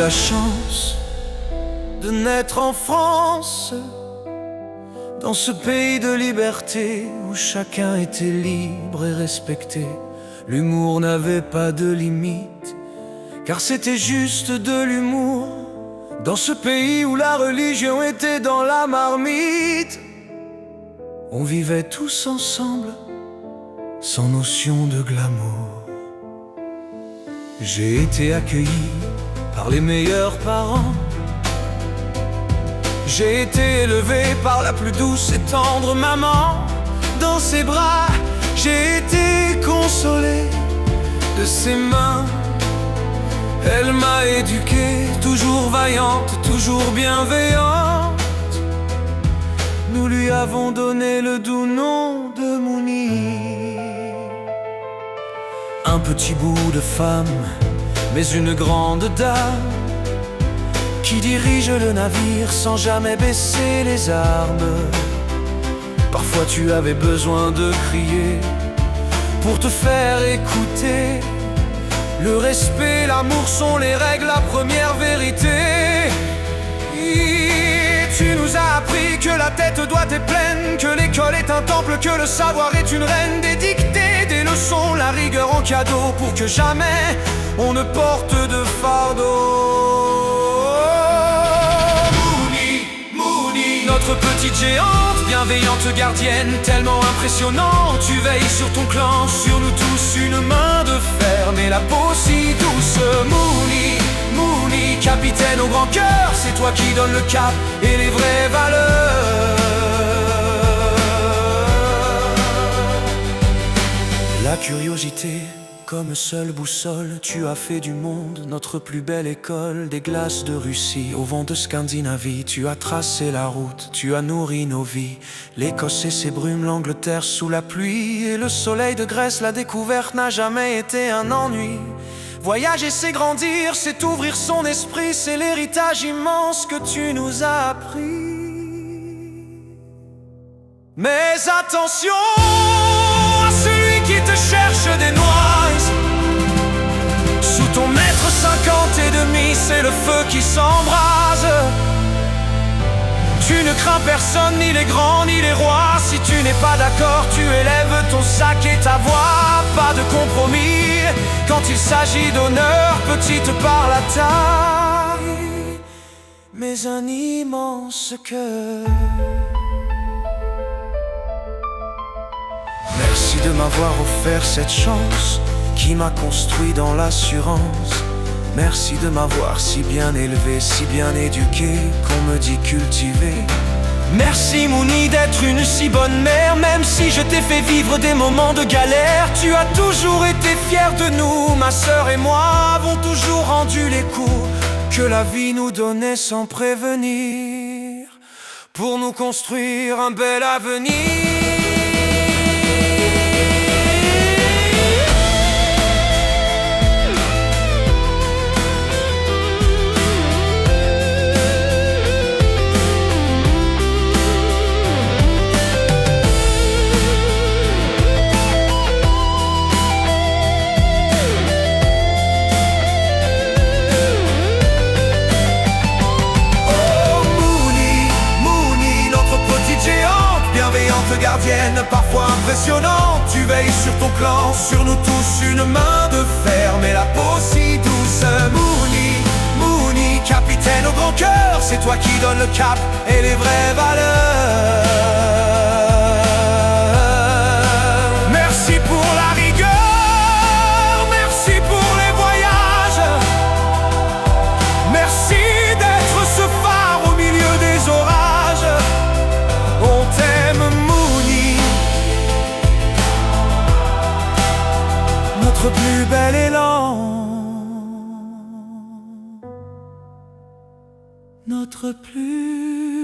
la chance de naître en France, dans ce pays de liberté où chacun était libre et respecté. L'humour n'avait pas de limite, car c'était juste de l'humour. Dans ce pays où la religion était dans la marmite, on vivait tous ensemble, sans notion de glamour. J'ai été accueilli par les meilleurs parents. J'ai été élevé par la plus douce et tendre maman. Dans ses bras, j'ai été consolé de ses mains. Elle m'a éduqué, toujours vaillante, toujours bienveillante. Nous lui avons donné le doux nom de Mouni. Un petit bout de femme, mais une grande dame, qui dirige le navire sans jamais baisser les armes. Parfois tu avais besoin de crier pour te faire écouter. Le respect, l'amour sont les règles, la première vérité. Et tu nous as appris que la tête doit être pleine, que l'école est un temple, que le savoir est une reine. Des dictées, des leçons, la rigueur en cadeau, pour que jamais on ne porte de fardeau. Notre petite géante, bienveillante gardienne, tellement impressionnante. Tu veilles sur ton clan, sur nous tous, une main de fer, mais la peau si douce. Mouni, Mouni, capitaine au grand cœur, c'est toi qui donnes le cap et les vraies valeurs. La curiosité comme seule boussole, tu as fait du monde notre plus belle école. Des glaces de Russie au vent de Scandinavie, tu as tracé la route, tu as nourri nos vies. L'Écosse et ses brumes, l'Angleterre sous la pluie, et le soleil de Grèce, la découverte n'a jamais été un ennui. Voyager c'est grandir, c'est ouvrir son esprit, c'est l'héritage immense que tu nous as appris. Mais attention à celui qui te cherche des noises. Sous ton mètre 50 et demi, c'est le feu qui s'embrase. Tu ne crains personne, ni les grands, ni les rois. Si tu n'es pas d'accord, tu élèves ton sac et ta voix. Pas de compromis quand il s'agit d'honneur, petite par la taille, mais un immense cœur. Merci de m'avoir offert cette chance qui m'a construit dans l'assurance. Merci de m'avoir si bien élevé, si bien éduqué, qu'on me dit cultivé. Merci Mouni d'être une si bonne mère, même si je t'ai fait vivre des moments de galère. Tu as toujours été fière de nous, ma sœur et moi avons toujours rendu les coups que la vie nous donnait sans prévenir, pour nous construire un bel avenir. Gardienne, parfois impressionnante, tu veilles sur ton clan, sur nous tous, une main de fer, mais la peau si douce. Mouni, Mouni, capitaine au grand cœur, c'est toi qui donnes le cap et les vraies valeurs. Merci pour la rigueur, merci pour les voyages, merci d'être ce phare au milieu des orages. On t'aime Mouni, notre plus bel élan, notre plus